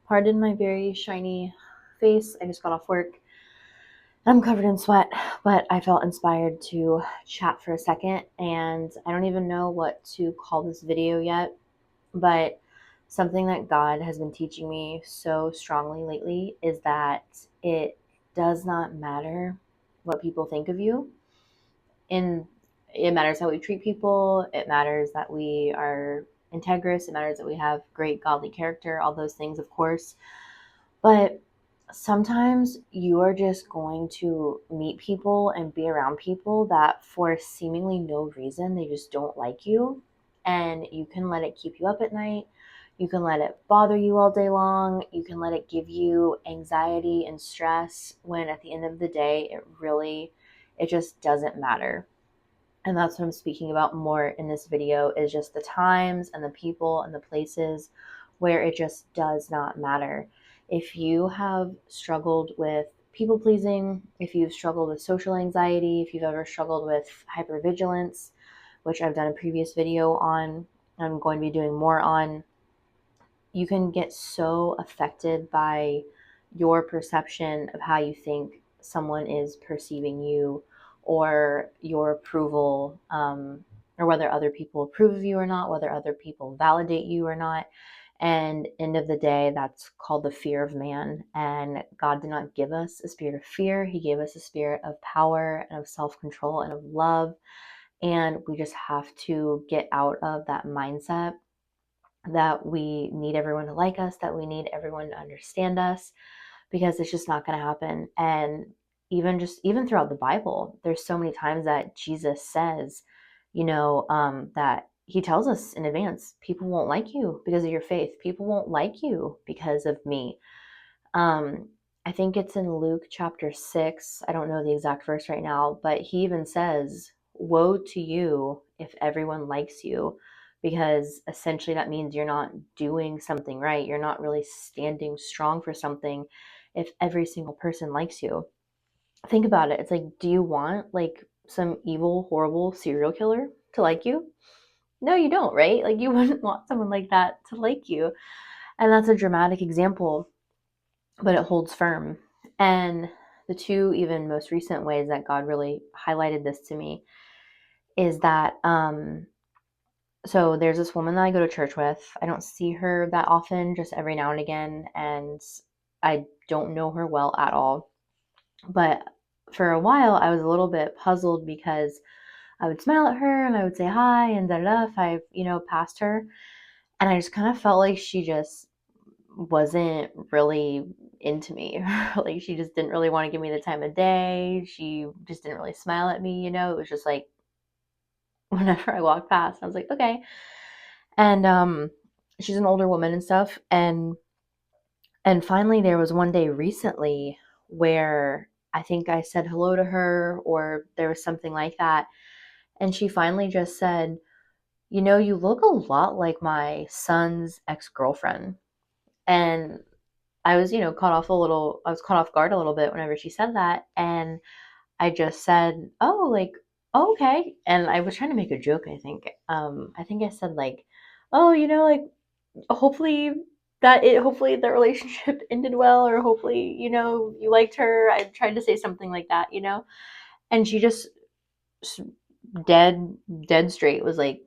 Pardon my very shiny face. I just got off work. I'm covered in sweat, but I felt inspired to chat for a second, and I don't even know what to call this video yet, but something that God has been teaching me so strongly lately is that it does not matter what people think of you. And it matters how we treat people. It matters that we are integrous. It matters that we have great godly character, all those things, of course. But sometimes you are just going to meet people and be around people that for seemingly no reason, they just don't like you. And you can let it keep you up at night. You can let it bother you all day long. You can let it give you anxiety and stress when at the end of the day, it just doesn't matter. And that's what I'm speaking about more in this video, is just the times and the people and the places where it just does not matter. If you have struggled with people pleasing, if you've struggled with social anxiety, if you've ever struggled with hypervigilance, which I've done a previous video on, I'm going to be doing more on, you can get so affected by your perception of how you think someone is perceiving you, or your approval, or whether other people approve of you or not, whether other people validate you or not. And end of the day, that's called the fear of man. And God did not give us a spirit of fear. He gave us a spirit of power and of self-control and of love. And we just have to get out of that mindset that we need everyone to like us, that we need everyone to understand us, because it's just not going to happen. And even throughout the Bible, there's so many times that Jesus says, that he tells us in advance, people won't like you because of your faith. People won't like you because of me. I think it's in Luke chapter 6. I don't know the exact verse right now, but he even says, woe to you if everyone likes you, because essentially that means you're not doing something right. You're not really standing strong for something if every single person likes you. Think about it. It's like, do you want like some evil, horrible serial killer to like you? No, you don't, right? Like, you wouldn't want someone like that to like you. And that's a dramatic example, but it holds firm. And the two even most recent ways that God really highlighted this to me is that so there's this woman that I go to church with. I don't see her that often, just every now and again, and I don't know her well at all. But for a while, I was a little bit puzzled because I would smile at her and I would say hi and da da da if I, passed her. And I just kind of felt like she just wasn't really into me. Like, she just didn't really want to give me the time of day. She just didn't really smile at me. It was just like whenever I walked past, I was like, okay. And she's an older woman and stuff. And finally there was one day recently where I think I said hello to her, or there was something like that. And she finally just said, you look a lot like my son's ex-girlfriend. And I was, I was caught off guard a little bit whenever she said that. And I just said, oh, like, oh, okay. And I was trying to make a joke, I think. I think I said, like, oh, like, hopefully the relationship ended well, or hopefully, you liked her. I tried to say something like that. And she just dead, dead straight was like,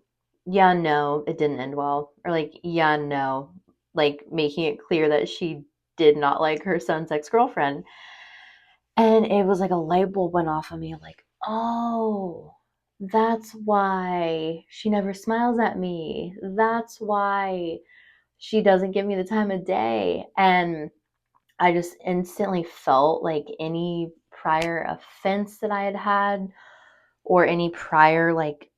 yeah, no, it didn't end well. Or like, yeah, no, like making it clear that she did not like her son's ex-girlfriend. And it was like a light bulb went off of me. I'm like, oh, that's why she never smiles at me. That's why she doesn't give me the time of day. And I just instantly felt like any prior offense that I had had, or any prior, like,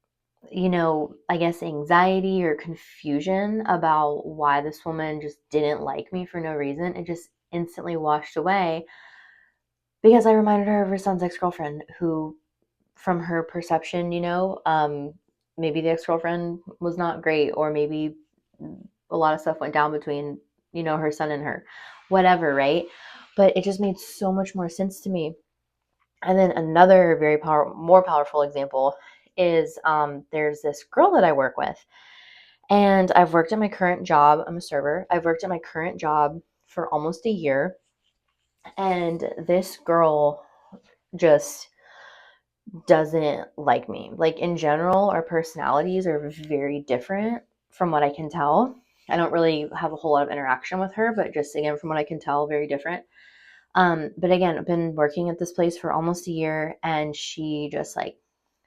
I guess anxiety or confusion about why this woman just didn't like me for no reason, it just instantly washed away, because I reminded her of her son's ex-girlfriend, who, from her perception, maybe the ex-girlfriend was not great, or maybe a lot of stuff went down between, her son and her, whatever, right? But it just made so much more sense to me. And then another more powerful example is, there's this girl that I work with, and I've worked at my current job. I'm a server. I've worked at my current job for almost a year. And this girl just doesn't like me. Like, in general, our personalities are very different from what I can tell. I don't really have a whole lot of interaction with her, but just again, from what I can tell, very different. But again, I've been working at this place for almost a year, and she just like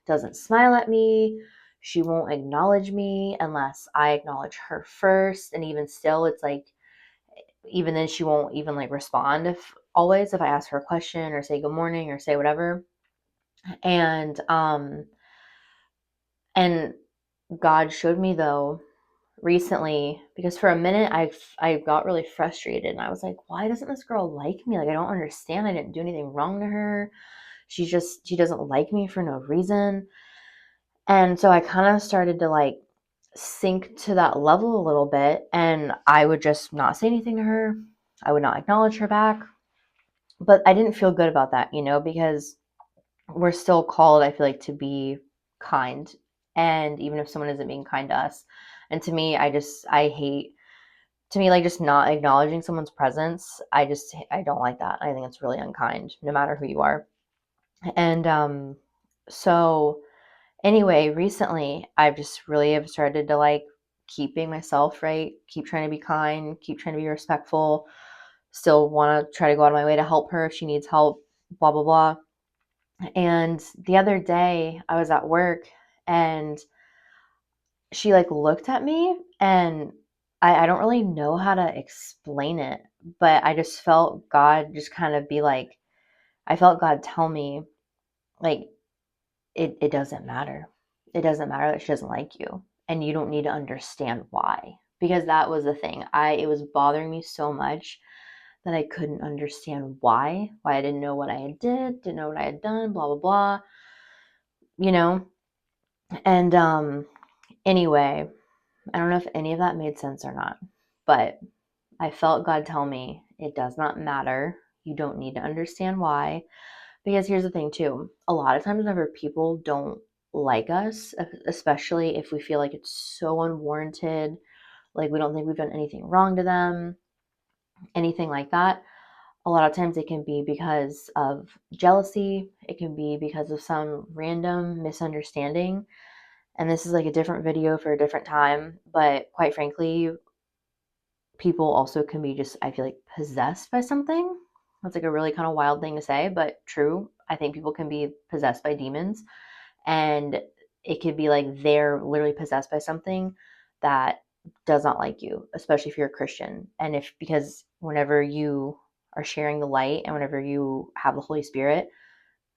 doesn't smile at me. She won't acknowledge me unless I acknowledge her first. And even still, it's like, even then, she won't even like respond if I ask her a question or say good morning or say whatever. And and God showed me though recently, because for a minute I got really frustrated, and I was like, why doesn't this girl like me? Like, I don't understand. I didn't do anything wrong to her. She doesn't like me for no reason. And so I kind of started to like sink to that level a little bit, and I would just not say anything to her. I would not acknowledge her back. But I didn't feel good about that, because we're still called, I feel like, to be kind. And even if someone isn't being kind to us. And to me, I hate, to me, like, just not acknowledging someone's presence. I don't like that. I think it's really unkind, no matter who you are. And so anyway, recently I've just really have started to like keeping myself right, keep trying to be kind, keep trying to be respectful, still want to try to go out of my way to help her if she needs help, blah, blah, blah. And the other day I was at work, and she like looked at me, and I don't really know how to explain it, but I just felt God just kind of be like, I felt God tell me, like, it doesn't matter. It doesn't matter that she doesn't like you, and you don't need to understand why. Because that was the thing. It was bothering me so much that I couldn't understand why I didn't know what I didn't know what I had done, blah blah blah, you know? And anyway, I don't know if any of that made sense or not, but I felt God tell me it does not matter. You don't need to understand why. Because here's the thing, too. A lot of times, whenever people don't like us, especially if we feel like it's so unwarranted, like we don't think we've done anything wrong to them, anything like that, a lot of times it can be because of jealousy. It can be because of some random misunderstanding. And this is like a different video for a different time. But quite frankly, people also can be just, I feel like, possessed by something. That's like a really kind of wild thing to say, but true. I think people can be possessed by demons, and it could be like they're literally possessed by something that does not like you, especially if you're a Christian. And if, because whenever you are sharing the light and whenever you have the Holy Spirit,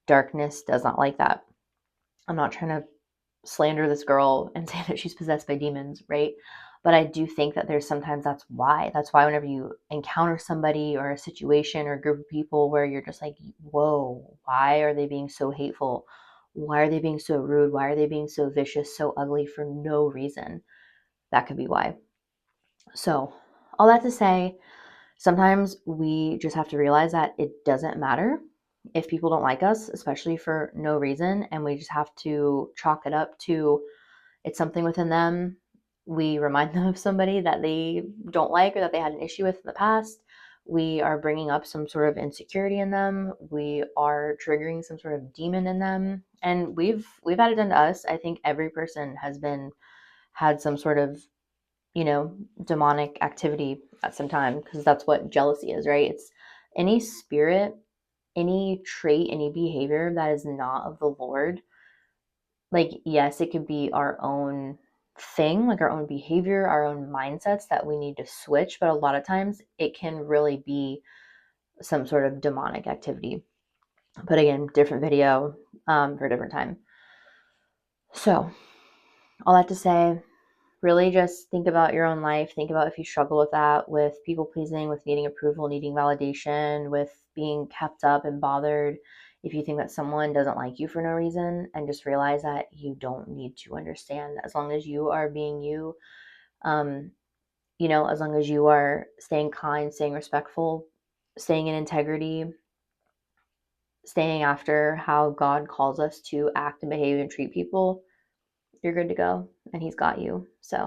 darkness does not like that. I'm not trying to slander this girl and say that she's possessed by demons, right? But I do think that there's sometimes that's why. That's why whenever you encounter somebody or a situation or a group of people where you're just like, whoa, why are they being so hateful? Why are they being so rude? Why are they being so vicious, so ugly for no reason? That could be why. So, all that to say, sometimes we just have to realize that it doesn't matter if people don't like us, especially for no reason. And we just have to chalk it up to it's something within them. We remind them of somebody that they don't like or that they had an issue with in the past. We are bringing up some sort of insecurity in them. We are triggering some sort of demon in them. And we've had it done to us. I think every person has had some sort of, demonic activity at some time, because that's what jealousy is, right? It's any spirit, any trait, any behavior that is not of the Lord. Like, yes, it could be our own thing, like our own behavior, our own mindsets that we need to switch, but a lot of times it can really be some sort of demonic activity. But again, different video for a different time. So, all that to say, really just think about your own life. Think about if you struggle with that, with people pleasing, with needing approval, needing validation, with being kept up and bothered. If you think that someone doesn't like you for no reason, and just realize that you don't need to understand, as long as you are being you, um, as long as you are staying kind, staying respectful, staying in integrity, staying after how God calls us to act and behave and treat people, you're good to go, and He's got you. So